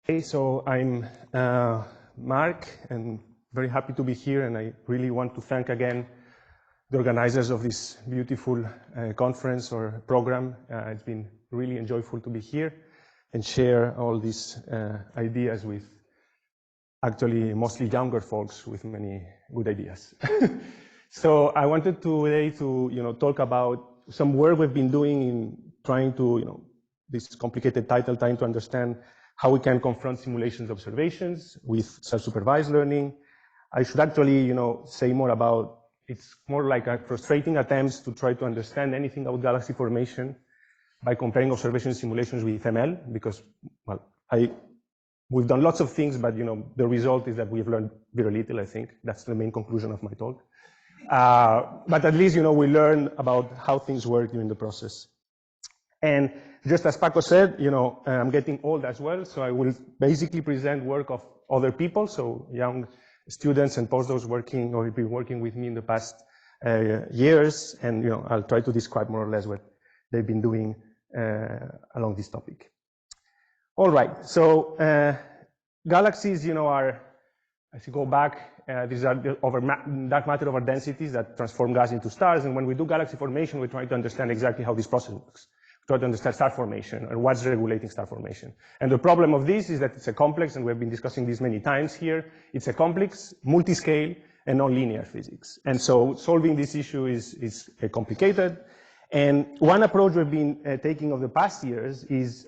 Hey, so I'm Marc, and very happy to be here, and I really want to thank again the organizers of this beautiful conference or program. It's been really enjoyable to be here and share all these ideas with actually mostly younger folks with many good ideas. So I wanted today to talk about some work we've been doing in trying to this complicated title, trying to understand how we can confront simulations observations with self-supervised learning. I should actually say more about, it's more like a frustrating attempts to try to understand anything about galaxy formation by comparing observation simulations with ML, because well, we've done lots of things, but the result is that we've learned very little. I think that's the main conclusion of my talk. But at least we learn about how things work during the process. And just as Paco said, I'm getting old as well, so I will basically present work of other people, so young students and postdocs working or have been working with me in the past years, and I'll try to describe more or less what they've been doing along this topic. All right, so galaxies, are, as you go back, these are the dark matter over densities that transform gas into stars, and when we do galaxy formation, we try to understand exactly how this process works. Try to understand star formation and what's regulating star formation. And the problem of this is that it's a complex, and we've been discussing this many times here, it's a complex, multi-scale, and non-linear physics. And so solving this issue is complicated. And one approach we've been taking over the past years is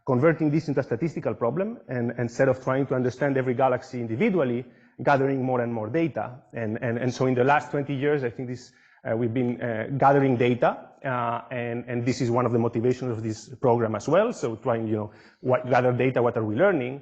converting this into a statistical problem, and instead of trying to understand every galaxy individually, gathering more and more data. And so in the last 20 years, I think we've been gathering data, and this is one of the motivations of this program as well. So trying, gather data, what are we learning?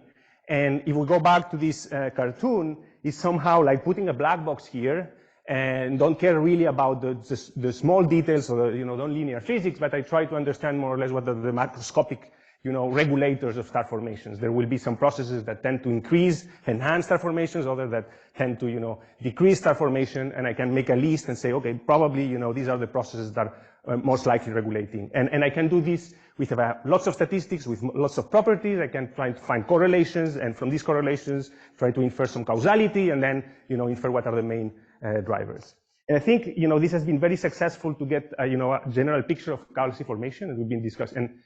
And if we go back to this cartoon, it's somehow like putting a black box here and don't care really about the small details or the non-linear physics, but I try to understand more or less what are the macroscopic regulators of star formations. There will be some processes that tend to increase, enhance star formations, others that tend to, decrease star formation, and I can make a list and say, okay, probably, these are the processes that are most likely regulating. And I can do this with lots of statistics, with lots of properties. I can try to find correlations, and from these correlations, try to infer some causality, and then, infer what are the main drivers. And I think, this has been very successful to get, a general picture of galaxy formation, as we've been discussing,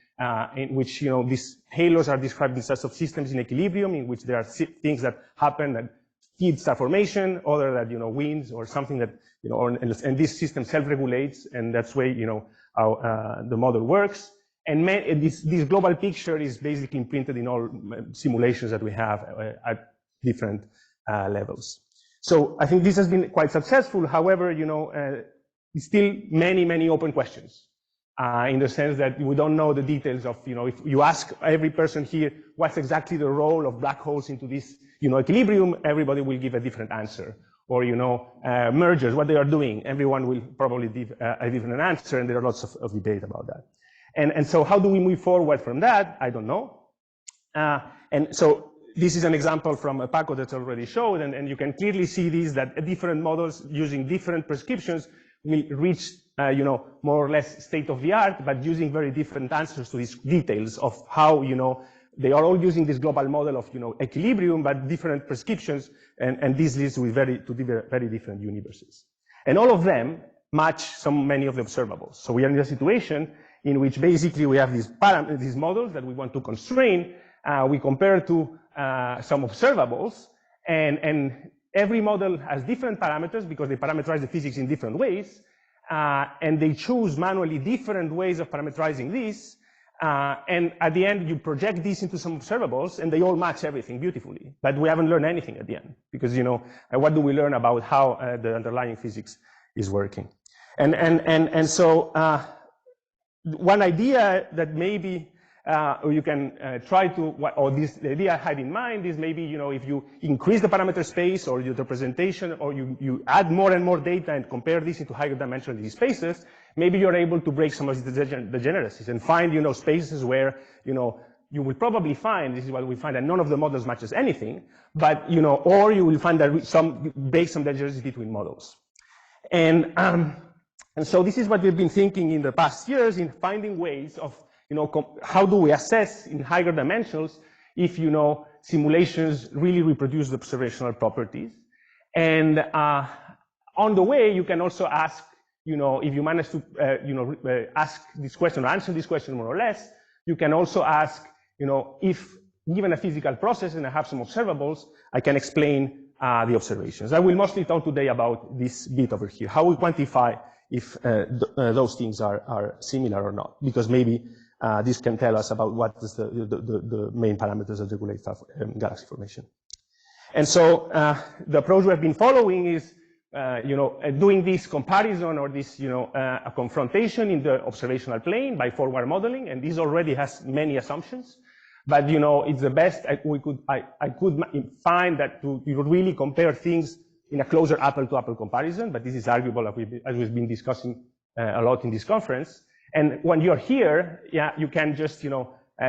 in which, these halos are described in sets of systems in equilibrium, in which there are things that happen that feed star formation, other that, winds or something that, and this system self-regulates, and that's way, how the model works. And this global picture is basically imprinted in all simulations that we have at different levels. So I think this has been quite successful. However, still many open questions. In the sense that we don't know the details of, if you ask every person here, what's exactly the role of black holes into this, equilibrium, everybody will give a different answer. Or, mergers, what they are doing, everyone will probably give a different answer, and there are lots of debate about that. And so how do we move forward from that? I don't know. And so this is an example from Paco that's already showed, and you can clearly see these, that different models using different prescriptions will reach, more or less state of the art, but using very different answers to these details of how, they are all using this global model of, equilibrium, but different prescriptions, and this leads to very different universes. And all of them match many of the observables. So we are in a situation in which basically we have these models that we want to constrain. We compare to some observables, and every model has different parameters because they parameterize the physics in different ways, and they choose manually different ways of parameterizing this, and at the end you project this into some observables, and they all match everything beautifully. But we haven't learned anything at the end, because what do we learn about how the underlying physics is working? And so one idea that maybe or you can try to, or the idea I had in mind is maybe, if you increase the parameter space or your representation, or you add more and more data and compare this into higher dimensional spaces, maybe you're able to break some of the degeneracies and find, spaces where, you will probably find, this is what we find, that none of the models matches anything, but, or you will find that break some degeneracies between models. And so this is what we've been thinking in the past years, in finding ways of, how do we assess in higher dimensions, if, simulations really reproduce the observational properties. And on the way, you can also ask, if you manage to, ask this question or answer this question more or less, you can also ask, if given a physical process and I have some observables, I can explain the observations. I will mostly talk today about this bit over here, how we quantify if those things are similar or not, because maybe this can tell us about what is the main parameters that regulate galaxy formation. And so the approach we have been following is, doing this comparison or this, a confrontation in the observational plane by forward modeling, and this already has many assumptions. But it's the best I could find that to really compare things in a closer apple-to-apple comparison. But this is arguable, as we've been discussing a lot in this conference. And when you're here, you can just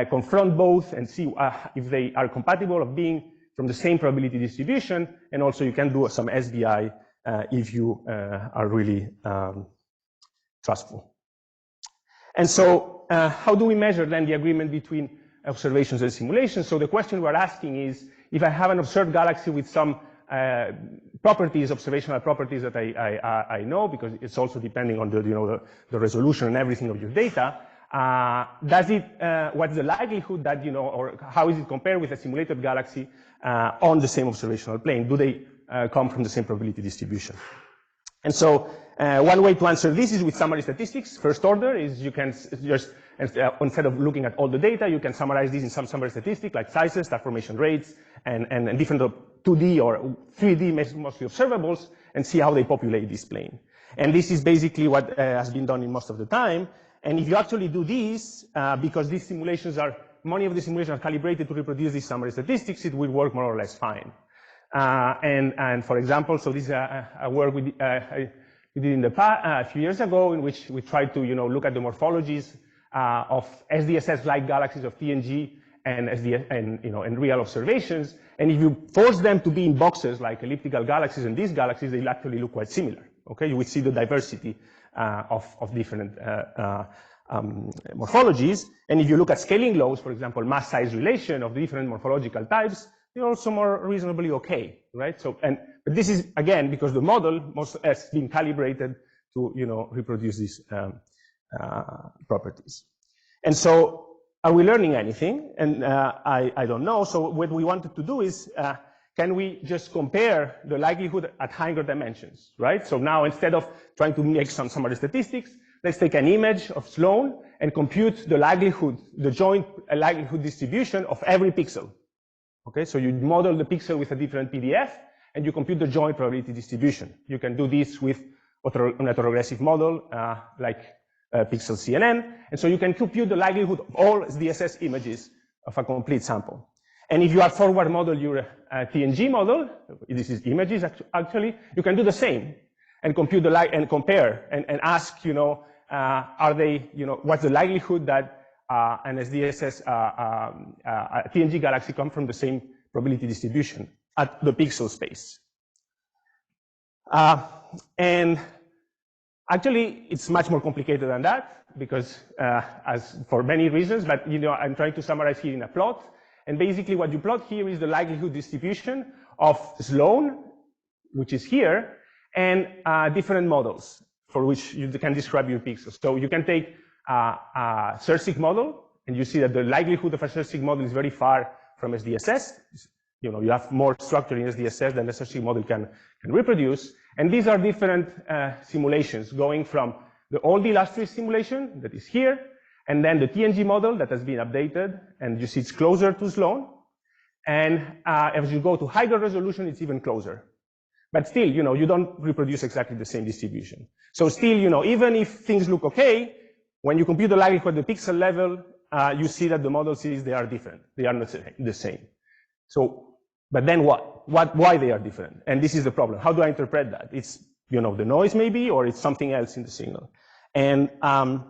confront both and see if they are compatible of being from the same probability distribution. And also you can do some SBI if you are really trustful. And so how do we measure then the agreement between observations and simulations? So the question we're asking is, if I have an observed galaxy with some properties, observational properties that I know, because it's also depending on the resolution and everything of your data, what's the likelihood that, or how is it compared with a simulated galaxy on the same observational plane? Do they come from the same probability distribution? And so one way to answer this is with summary statistics. First order is you can just, instead of looking at all the data, you can summarize these in some summary statistic like sizes, star formation rates, and different 2D or 3D mostly observables, and see how they populate this plane. And this is basically what has been done in most of the time. And if you actually do this, because these simulations many of the simulations are calibrated to reproduce these summary statistics, it will work more or less fine. And for example, so this is a work we did in the past, a few years ago, in which we tried to, look at the morphologies of SDSS-like galaxies of TNG and real observations. And if you force them to be in boxes like elliptical galaxies and these galaxies, they actually look quite similar. Okay, you will see the diversity of different morphologies. And if you look at scaling laws, for example, mass-size relation of the different morphological types, they're also more reasonably okay, right? So, but this is again because the model has been calibrated to, reproduce these properties. And so, are we learning anything? And I don't know. So what we wanted to do is, can we just compare the likelihood at higher dimensions, right? So now instead of trying to make some summary statistics, let's take an image of Sloan and compute the likelihood, the joint likelihood distribution of every pixel. Okay, so you model the pixel with a different PDF and you compute the joint probability distribution. You can do this with an autoregressive model like pixel CNN. And so you can compute the likelihood of all DSS images of a complete sample. And if you are forward model your TNG model, this is images actually, you can do the same and compute the and compare and ask, are they, what's the likelihood that an SDSS TNG galaxy come from the same probability distribution at the pixel space. And actually, it's much more complicated than that because, as for many reasons, but I'm trying to summarize here in a plot. And basically, what you plot here is the likelihood distribution of Sloan, which is here, and different models for which you can describe your pixels. So you can take a Searsic model, and you see that the likelihood of a Searsic model is very far from SDSS. You have more structure in SDSS than the Searsic model can reproduce. And these are different simulations going from the old illustrious simulation that is here, and then the TNG model that has been updated, and you see it's closer to Sloan. And as you go to higher resolution, it's even closer. But still, you don't reproduce exactly the same distribution. So still, even if things look okay, when you compute the likelihood at the pixel level, you see that the model sees they are different. They are not the same. So, but then what? Why they are different? And this is the problem. How do I interpret that? It's, the noise maybe, or it's something else in the signal. And the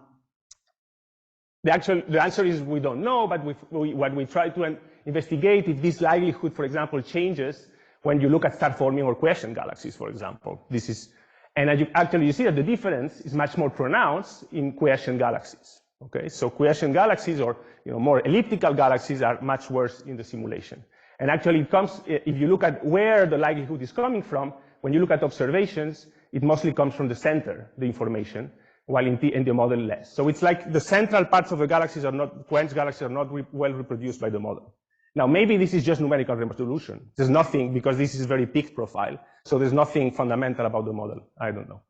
answer is we don't know, but what we try to investigate if this likelihood, for example, changes when you look at star-forming or quiescent galaxies, for example. This is, and you see that the difference is much more pronounced in quiescent galaxies. Okay, so quiescent galaxies, or more elliptical galaxies, are much worse in the simulation. And actually, it comes, if you look at where the likelihood is coming from, when you look at observations, it mostly comes from the center, the information, while in the model less. So it's like the central parts of the galaxies are not, quench galaxies are not well reproduced by the model. Now, maybe this is just numerical resolution. There's nothing, because this is very peak profile, so there's nothing fundamental about the model. I don't know.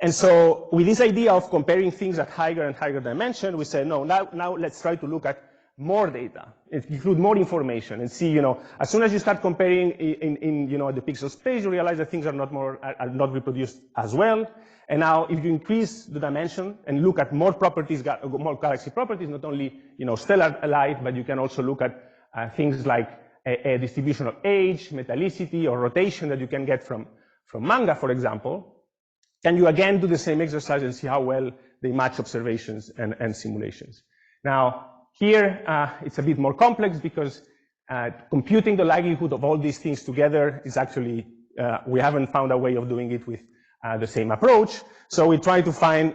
And so with this idea of comparing things at higher and higher dimension, we say, no, now let's try to look at more data, include more information, and see, as soon as you start comparing in the pixel space, you realize that things are not reproduced as well. And now, if you increase the dimension and look at more properties, more galaxy properties, not only stellar light, but you can also look at things like a distribution of age, metallicity, or rotation that you can get from manga, for example. Can you again do the same exercise and see how well they match observations and simulations? Now, here it's a bit more complex, because computing the likelihood of all these things together is actually, we haven't found a way of doing it with the same approach. So we try to find,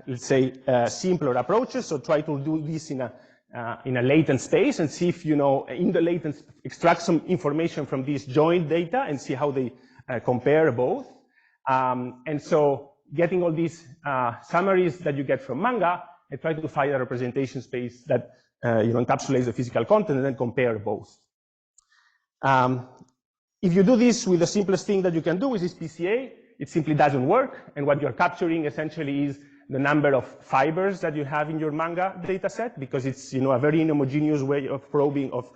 let's say, simpler approaches. So try to do this in a latent space and see if, in the latent, extract some information from these joint data and see how they compare both. And so getting all these summaries that you get from manga, I try to find a representation space that encapsulates the physical content and then compare both. If you do this with the simplest thing that you can do, which is PCA, it simply doesn't work. And what you're capturing essentially is the number of fibers that you have in your manga data set, because it's a very inhomogeneous way of probing, of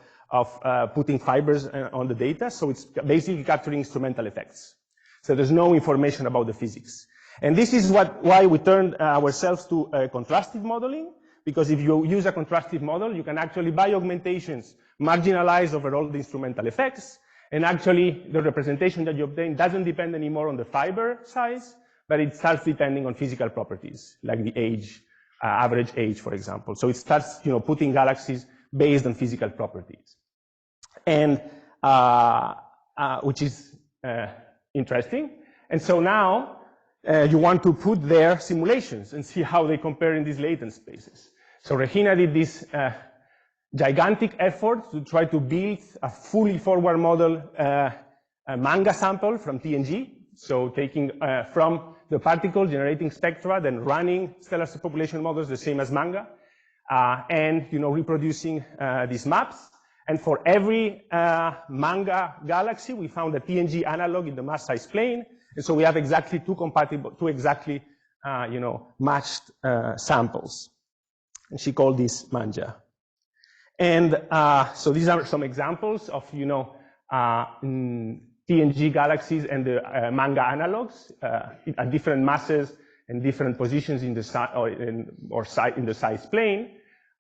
putting fibers on the data. So it's basically capturing instrumental effects. So there's no information about the physics. And this is why we turned ourselves to contrastive modeling, because if you use a contrastive model, you can actually, by augmentations, marginalize over all the instrumental effects. And actually, the representation that you obtain doesn't depend anymore on the fiber size, but it starts depending on physical properties, like the age, average age, for example. So it starts, putting galaxies based on physical properties. And, which is interesting. And so now, you want to put their simulations and see how they compare in these latent spaces. So Regina did this gigantic effort to try to build a fully forward model manga sample from TNG. So taking from the particle, generating spectra, then running stellar population models the same as manga, and reproducing these maps. And for every manga galaxy, we found a TNG analog in the mass size plane. And so we have exactly two exactly matched samples. And she called this manja. And so these are some examples of TNG galaxies and the manga analogs at different masses and different positions in the in the size plane.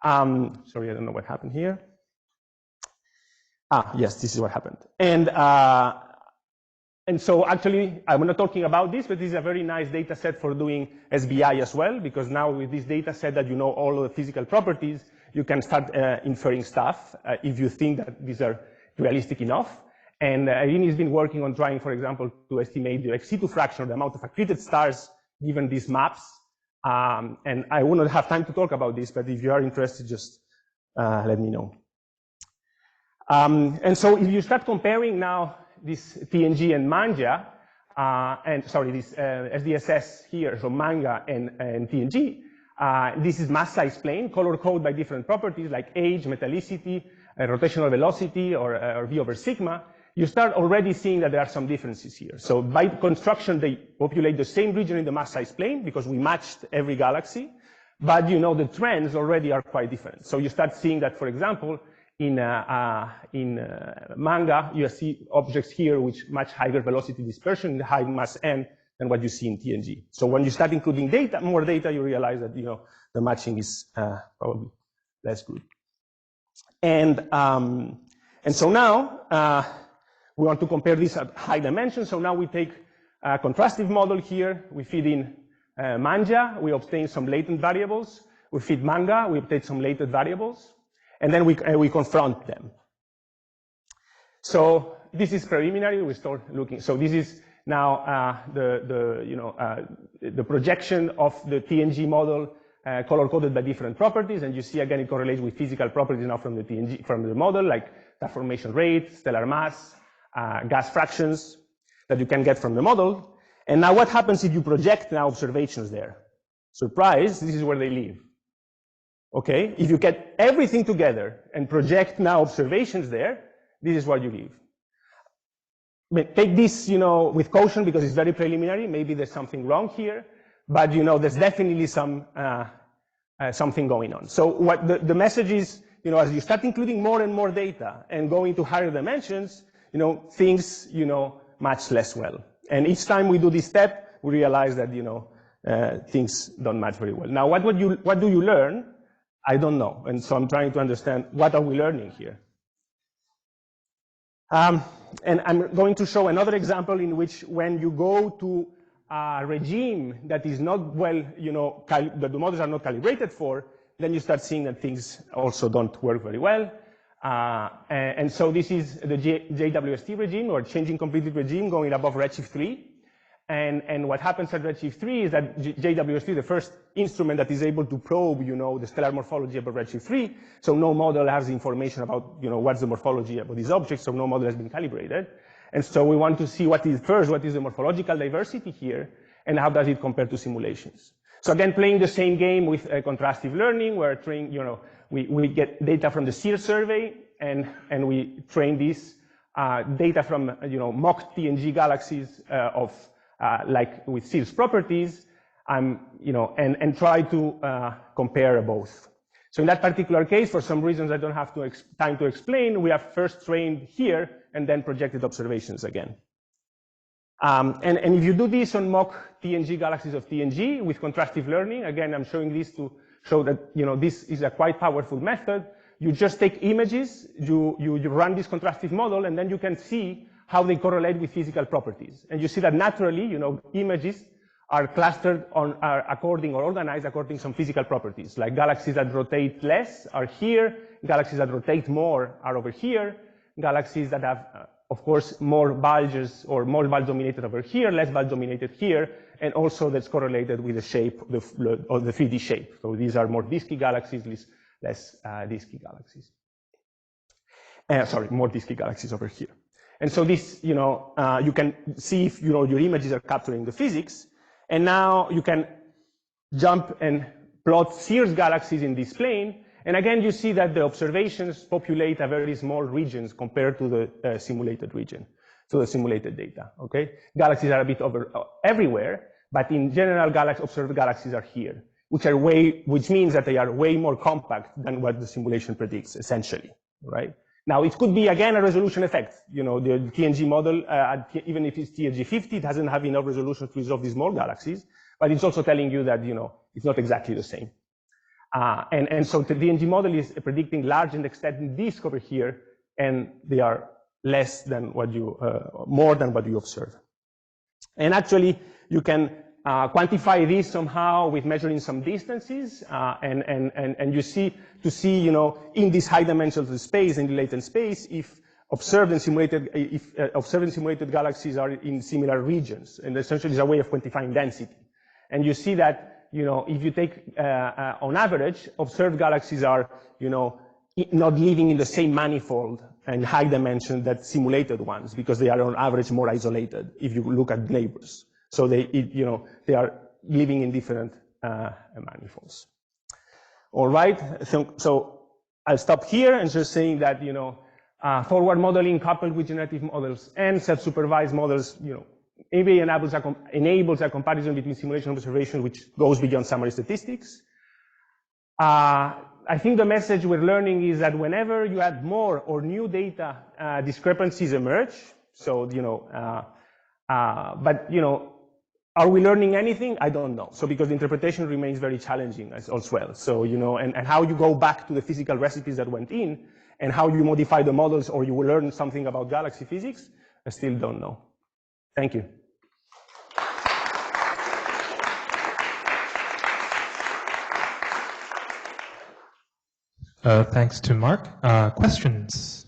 Sorry, I don't know what happened here. Yes, this is what happened. And so actually, I'm not talking about this, but this is a very nice data set for doing SBI as well, because now with this data set that you know all of the physical properties, you can start inferring stuff if you think that these are realistic enough. And Irene has been working on trying, for example, to estimate the ex situ fraction, the amount of accreted stars given these maps. And I will not have time to talk about this, but if you are interested, just let me know. And so if you start comparing now this TNG and manja, this SDSS here, so manga and TNG, this is mass size plane, color code by different properties like age, metallicity, rotational velocity, or V over sigma. You start already seeing that there are some differences here. So by construction, they populate the same region in the mass size plane because we matched every galaxy, but the trends already are quite different. So you start seeing that, for example, in manga, you see objects here which much higher velocity dispersion, high mass n, than what you see in TNG. So when you start including data, more data, you realize that the matching is probably less good. And so now we want to compare this at high dimensions. So now we take a contrastive model here. We feed in manja. We obtain some latent variables. We feed manga. We obtain some latent variables. And then we confront them. So this is preliminary. We start looking. So this is Now, the projection of the TNG model color-coded by different properties, and you see again it correlates with physical properties now from the TNG, from the model, like star formation rate, stellar mass, gas fractions that you can get from the model. And now what happens if you project now observations there? Surprise, this is where they live. Okay, if you get everything together and project now observations there, this is where you live. Take this, with caution because it's very preliminary. Maybe there's something wrong here, but there's definitely something going on. So what the message is, as you start including more and more data and going to higher dimensions, things, match less well. And each time we do this step, we realize that, things don't match very well. Now, what do you learn? I don't know. And so I'm trying to understand what are we learning here. And I'm going to show another example in which when you go to a regime that is not well, that the models are not calibrated for, then you start seeing that things also don't work very well. And so this is the JWST regime, or changing completed regime, going above redshift 3. And what happens at redshift 3 is that JWST, the first instrument that is able to probe, the stellar morphology above redshift 3. So no model has information about, what's the morphology about these objects. So no model has been calibrated. And so we want to see what is the morphological diversity here, and how does it compare to simulations. So again, playing the same game with contrastive learning, where we get data from the Sears survey, and we train this data from, mock TNG galaxies like with Sears properties, and try to compare both. So in that particular case, for some reasons I don't have time to explain, we have first trained here and then projected observations again. And if you do this on mock TNG galaxies of TNG with contrastive learning, again, I'm showing this to show that, this is a quite powerful method. You just take images, you run this contrastive model, and then you can see how they correlate with physical properties. And you see that naturally, images are clustered are organized according to some physical properties, like galaxies that rotate less are here, galaxies that rotate more are over here, galaxies that have, of course, more bulges or more bulge dominated over here, less bulge dominated here, and also that's correlated with the shape of the 3D shape. So these are more disky galaxies, less disky galaxies. More disky galaxies over here. And so this, you can see if, your images are capturing the physics. And now you can jump and plot Sears galaxies in this plane. And again, you see that the observations populate a very small regions compared to the simulated region, to the simulated data, okay? Galaxies are a bit everywhere, but in general, observed galaxies are here, which means that they are way more compact than what the simulation predicts, essentially, right? Now, it could be, again, a resolution effect. The TNG model, even if it's TNG 50, it doesn't have enough resolution to resolve these small galaxies, but it's also telling you that, it's not exactly the same. And so the TNG model is predicting large and extended disk over here, and they are less than what more than what you observe. And actually, you can quantify this somehow with measuring some distances, and you see, in this high dimensional space, in the latent space, if observed and simulated galaxies are in similar regions, and essentially is a way of quantifying density. And you see that, if you take, on average, observed galaxies are, not living in the same manifold and high dimension that simulated ones, because they are on average more isolated if you look at neighbors. So they are living in different manifolds. All right, so I'll stop here and just saying that, forward modeling coupled with generative models and self-supervised models, maybe enables a comparison between simulation and observation, which goes beyond summary statistics. I think the message we're learning is that whenever you add more or new data, discrepancies emerge. So, but, are we learning anything? I don't know. So because the interpretation remains very challenging as well. So, and how you go back to the physical recipes that went in and how you modify the models or you will learn something about galaxy physics, I still don't know. Thank you. Thanks to Marc. Questions?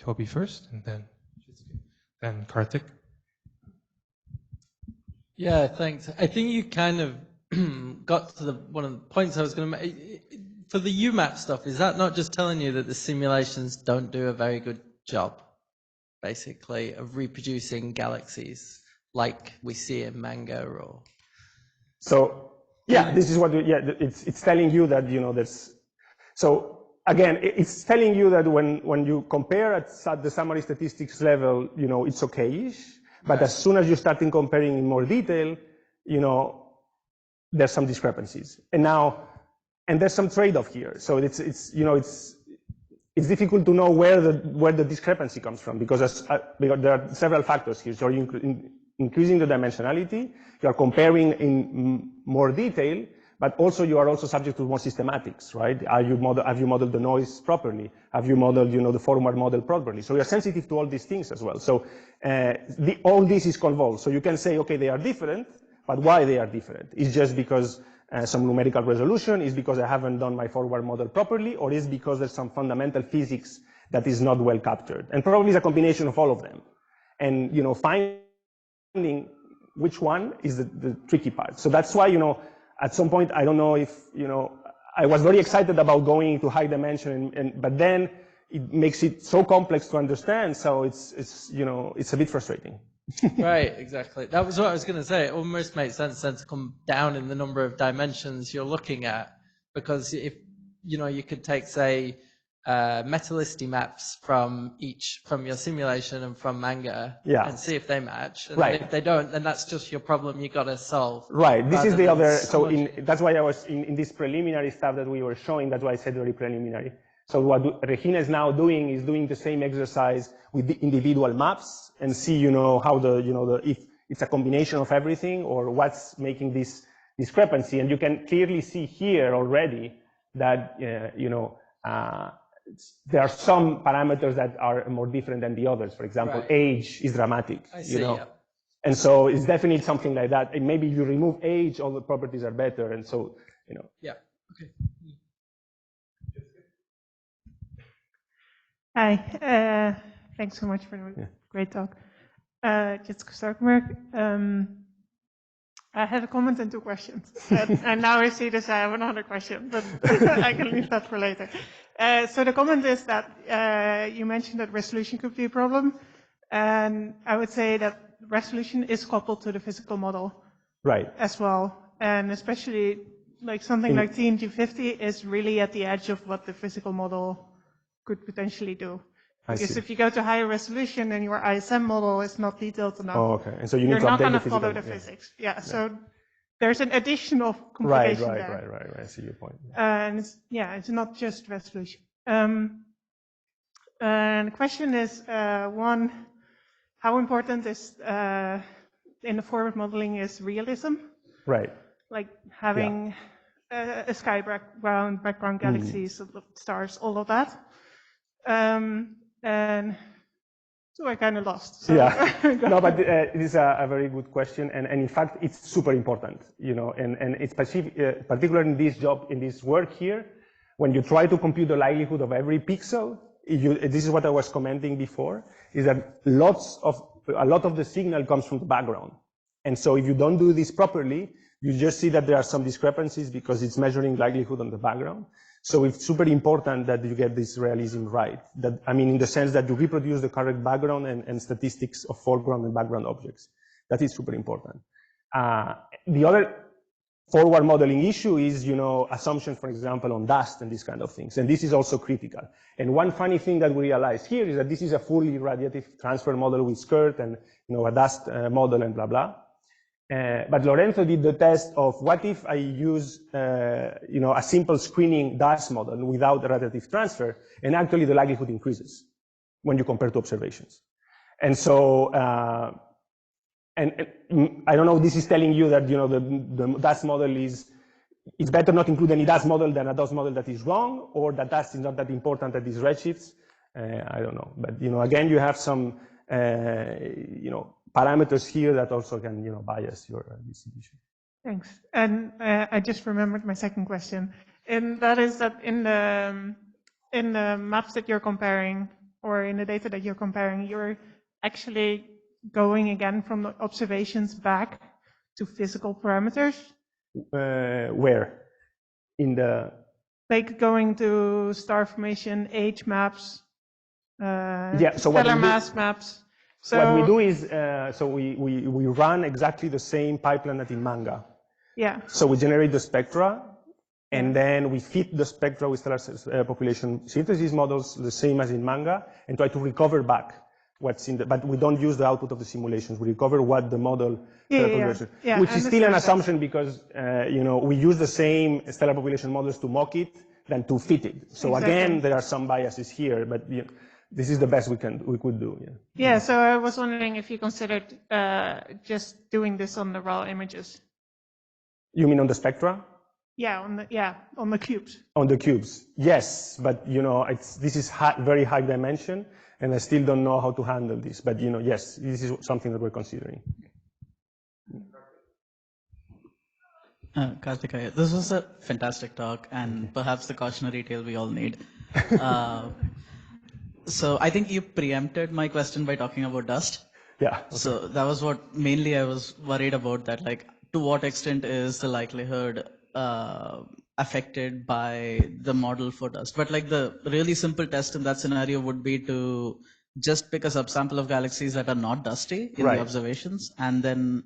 Toby first, and then. then Karthik. Yeah, thanks. I think you kind of got to one of the points I was going to make. For the UMAP stuff, is that not just telling you that the simulations don't do a very good job, basically, of reproducing galaxies like we see in manga or? So yeah, this is what it's telling you that there's. So again, it's telling you that when you compare at the summary statistics level, it's okay-ish. But as soon as you start comparing in more detail, there's some discrepancies. And there's some trade-off here. So it's difficult to know where the discrepancy comes from because there are several factors here. So you're increasing the dimensionality, you are comparing in more detail, but also you are also subject to more systematics, right? Have you modeled the noise properly? Have you modeled, the forward model properly? So you're sensitive to all these things as well. So all this is convolved. So you can say, okay, they are different, but why they are different? Is just because some numerical resolution? Is because I haven't done my forward model properly? Or is because there's some fundamental physics that is not well captured? And probably it's a combination of all of them. And, finding which one is the tricky part. So that's why, at some point, I don't know if, I was very excited about going to high dimension, but then it makes it so complex to understand. So it's a bit frustrating. Right, exactly. That was what I was going to say. It almost makes sense then to come down in the number of dimensions you're looking at, because if, you could take, say, metallicity maps from your simulation and from manga and see if they match. And if they don't, then that's just your problem you got to solve. Right. This is the other. So that's why I was in this preliminary stuff that we were showing. That's why I said very preliminary. So what Regina is now doing is doing the same exercise with the individual maps and see, how if it's a combination of everything or what's making this discrepancy. And you can clearly see here already that, there are some parameters that are more different than the others. For example, age is dramatic, And so it's definitely something like that. And maybe you remove age, all the properties are better. And so, Yeah, okay. Hi, thanks so much for the great talk. Jitske Starkenberg. I had a comment and two questions. And now I see this, I have another question, but I can leave that for later. So the comment is that you mentioned that resolution could be a problem. And I would say that resolution is coupled to the physical model as well. And especially like something like TNG50 is really at the edge of what the physical model could potentially do. Because if you go to higher resolution and your ISM model is not detailed enough, and so you're not going to follow the physics. So there's an additional complication there. Right. I see your point. And it's not just resolution. And the question is, one, how important is in the forward modeling is realism? Right. Like having a sky background galaxies, stars, all of that. And so I kind of lost. So. No, but it is a very good question, and in fact, it's super important, and it's particularly in this job, in this work here, when you try to compute the likelihood of every pixel, this is what I was commenting before, is that a lot of the signal comes from the background, and so if you don't do this properly, you just see that there are some discrepancies because it's measuring likelihood on the background. So it's super important that you get this realism right. In the sense that you reproduce the correct background and statistics of foreground and background objects. That is super important. The other forward modeling issue is, assumptions, for example, on dust and these kind of things. And this is also critical. And one funny thing that we realized here is that this is a fully radiative transfer model with skirt and, a dust model and blah, blah. But Lorenzo did the test of what if I use, a simple screening dust model without a radiative transfer, and actually the likelihood increases when you compare to observations. And so, and I don't know if this is telling you that, the dust model it's better not include any dust model than a dust model that is wrong, or that dust is not that important at these redshifts. I don't know. But, again, you have some, parameters here that also can, bias your distribution. Thanks. And I just remembered my second question, and that is that in the maps that you're comparing, or in the data that you're comparing, you're actually going again from the observations back to physical parameters? Where? In the... Like going to star formation, age maps, yeah, so stellar mass maps. So what we do is, so we run exactly the same pipeline that in manga. yeah. So we generate the spectra, and then we fit the spectra with stellar population synthesis models, the same as in manga, and try to recover back what's in the, but we don't use the output of the simulations. We recover what the model which is still an assumption because, you know, we use the same stellar population models to mock it than to fit it. So again, there are some biases here, but you know, this is the best we could do. Yeah. Yeah. So I was wondering if you considered just doing this on the raw images. You mean on the spectra? Yeah, on the cubes. On the cubes, yes, but you know, this is very high dimension, and I still don't know how to handle this. But you know, yes, this is something that we're considering. Karthikaya, this was a fantastic talk, and perhaps the cautionary tale we all need. So I think you preempted my question by talking about dust. Yeah. Okay. So that was what mainly I was worried about, that like to what extent is the likelihood affected by the model for dust. But like the really simple test in that scenario would be to just pick a subsample of galaxies that are not dusty in the observations. And then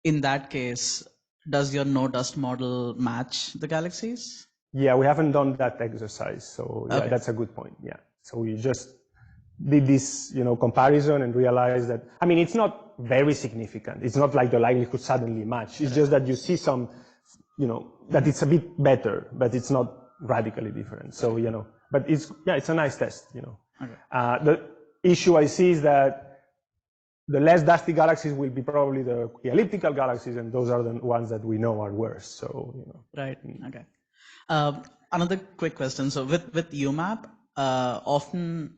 in that case, does your no dust model match the galaxies? Yeah, we haven't done that exercise. So yeah, that's a good point. Yeah. So we just did this, you know, comparison and realized that, I mean, it's not very significant. It's not like the likelihood suddenly match. It's just that you see some, you know, that it's a bit better, but it's not radically different. So, you know, but it's a nice test, you know. Okay. The issue I see is that the less dusty galaxies will be probably the elliptical galaxies, and those are the ones that we know are worse. So, you know. Right. Okay. Another quick question. So with UMAP, often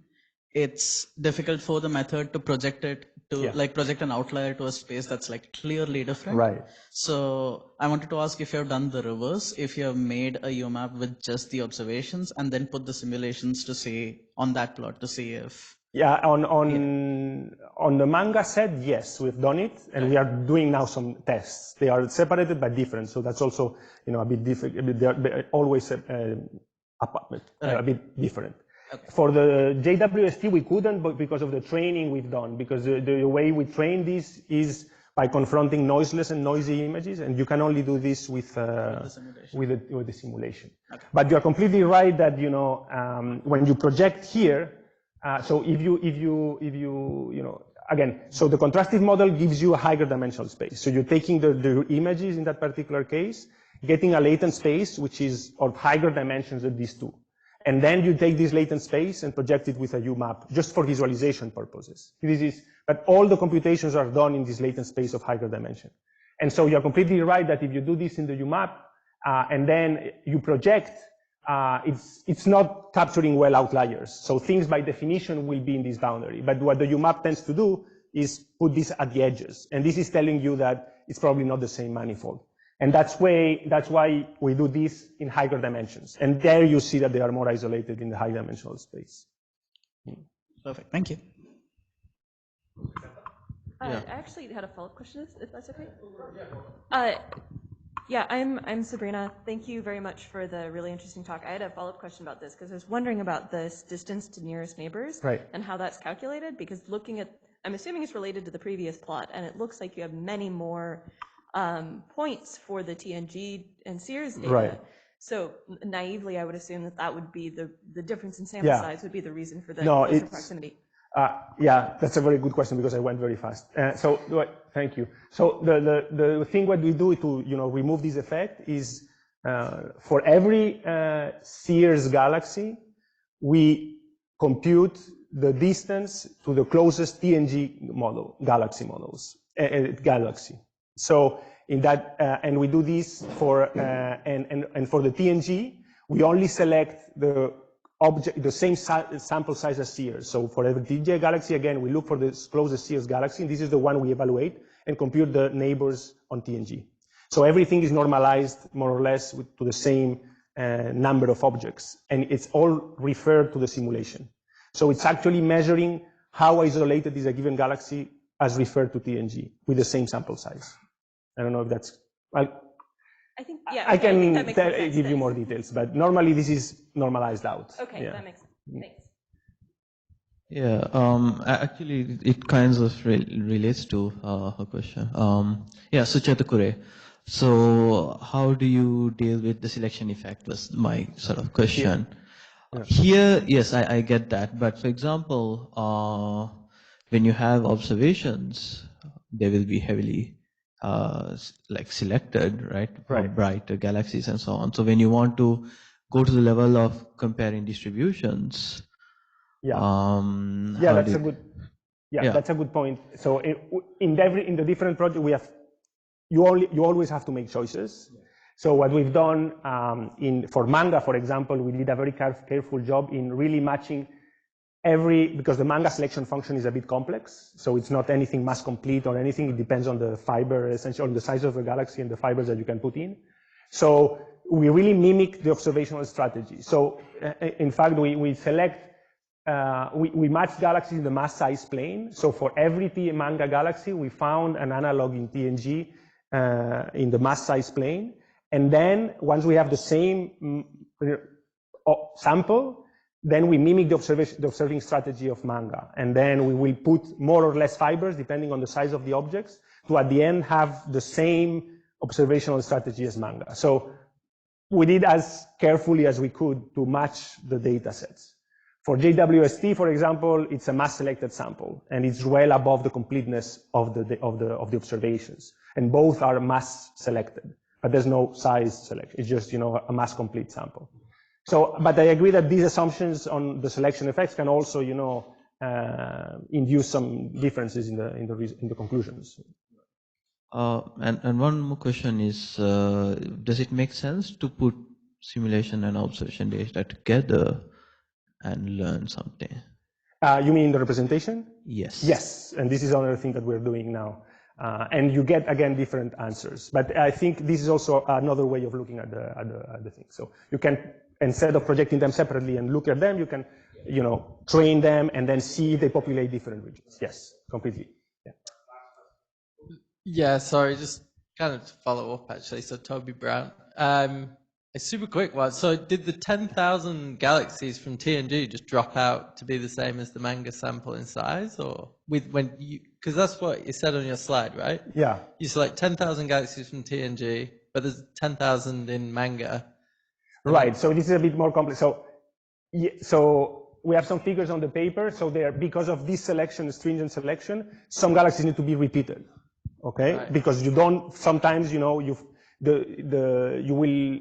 it's difficult for the method to project it to like project an outlier to a space that's like clearly different. Right. So I wanted to ask if you have done the reverse, if you have made a UMAP with just the observations and then put the simulations to see on that plot to see if. Yeah, on the manga set, yes, we've done it, and we are doing now some tests. They are separated but different, so that's also, you know, a bit different. They're always a bit different. Okay. For the JWST, we couldn't, but because of the training we've done, because the way we train this is by confronting noiseless and noisy images, and you can only do this with the simulation. Okay. But you're completely right that, you know, when you project here, so if you know, again, so the contrastive model gives you a higher dimensional space. So you're taking the images in that particular case, getting a latent space, which is of higher dimensions than these two. And then you take this latent space and project it with a UMAP, just for visualization purposes. But all the computations are done in this latent space of higher dimension. And so you're completely right that if you do this in the UMAP, and then you project, it's not capturing well outliers. So things by definition will be in this boundary. But what the UMAP tends to do is put this at the edges. And this is telling you that it's probably not the same manifold. And that's why we do this in higher dimensions. And there you see that they are more isolated in the high dimensional space. Perfect, thank you. I actually had a follow-up question, if that's okay. Yeah, I'm Sabrina. Thank you very much for the really interesting talk. I had a follow-up question about this because I was wondering about this distance to nearest neighbors and how that's calculated, because looking at, I'm assuming it's related to the previous plot, and it looks like you have many more points for the TNG and Sears data. Right. So naively, I would assume that would be the difference in sample size would be the reason for the closer proximity. Yeah, that's a very good question because I went very fast. Thank you. So the thing what we do to, you know, remove this effect is for every Sears galaxy, we compute the distance to the closest TNG model, galaxy. So in that, and we do this for and for the TNG, we only select the same sample size as Sears. So for every TNG galaxy, again, we look for the closest Sears galaxy, and this is the one we evaluate and compute the neighbors on TNG. So everything is normalized more or less to the same number of objects, and it's all referred to the simulation. So it's actually measuring how isolated is a given galaxy as referred to TNG with the same sample size. I don't know if that's, I think, yeah, I can think that makes more sense. give you more details, but normally this is normalized out. Okay, that makes sense. Thanks. Yeah, actually, it kind of relates to her question. Yeah, Sucheta Kure. So, how do you deal with the selection effect? Was my sort of question. Yeah. Here, yes, I get that. But for example, when you have observations, they will be heavily like selected, right? For bright galaxies and so on. So, when you want to go to the level of comparing distributions, that's a good. That's a good point. So in the different projects we have, you always have to make choices. So what we've done for manga, for example, we did a very careful job in really matching because the manga selection function is a bit complex. So it's not anything mass complete or anything. It depends on the fiber, essentially on the size of the galaxy and the fibers that you can put in. So we really mimic the observational strategy. So in fact, we select. We matched galaxies in the mass size plane. So for every manga galaxy, we found an analog in TNG in the mass size plane. And then once we have the same sample, then we mimic the observing strategy of manga. And then we will put more or less fibers depending on the size of the objects to at the end have the same observational strategy as manga. So we did as carefully as we could to match the data sets. For JWST, for example, it's a mass selected sample, and it's well above the completeness of the observations. And both are mass selected, but there's no size selection. It's just, a mass complete sample. So, but I agree that these assumptions on the selection effects can also, induce some differences in the conclusions. And one more question is, does it make sense to put simulation and observation data together and learn something? You mean the representation? Yes. Yes, and this is another thing that we're doing now. And you get, again, different answers. But I think this is also another way of looking at the thing. So you can, instead of projecting them separately and look at them, you can, train them and then see they populate different regions. Yes, completely. Yeah, sorry, just kind of to follow up, actually. So Toby Brown. A super quick one. So did the 10,000 galaxies from TNG just drop out to be the same as the manga sample in size, or because that's what you said on your slide, right? Yeah. You select 10,000 galaxies from TNG, but there's 10,000 in manga. Right. So this is a bit more complex. So we have some figures on the paper. So because of this selection, stringent selection, some galaxies need to be repeated. Okay. Right. Because you don't sometimes you will,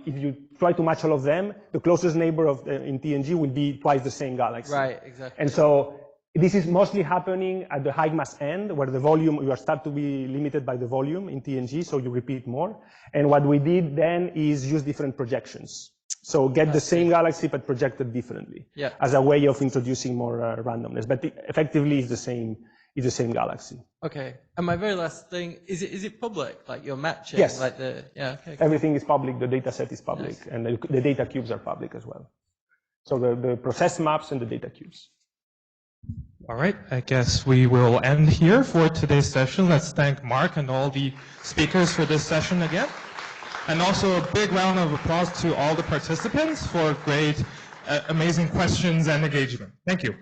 if you try to match all of them, the closest neighbor in TNG will be twice the same galaxy. Right, exactly. And so this is mostly happening at the high mass end, where the volume, you start to be limited by the volume in TNG, so you repeat more. And what we did then is use different projections. So get the same galaxy, but projected differently, as a way of introducing more randomness. But effectively, it's the same galaxy. Okay. And my very last thing, is it public? Like you're matching? Yes. Like okay. Everything is public. The data set is public, and the data cubes are public as well. So the process maps and the data cubes. All right. I guess we will end here for today's session. Let's thank Marc and all the speakers for this session again. And also a big round of applause to all the participants for great, amazing questions and engagement. Thank you.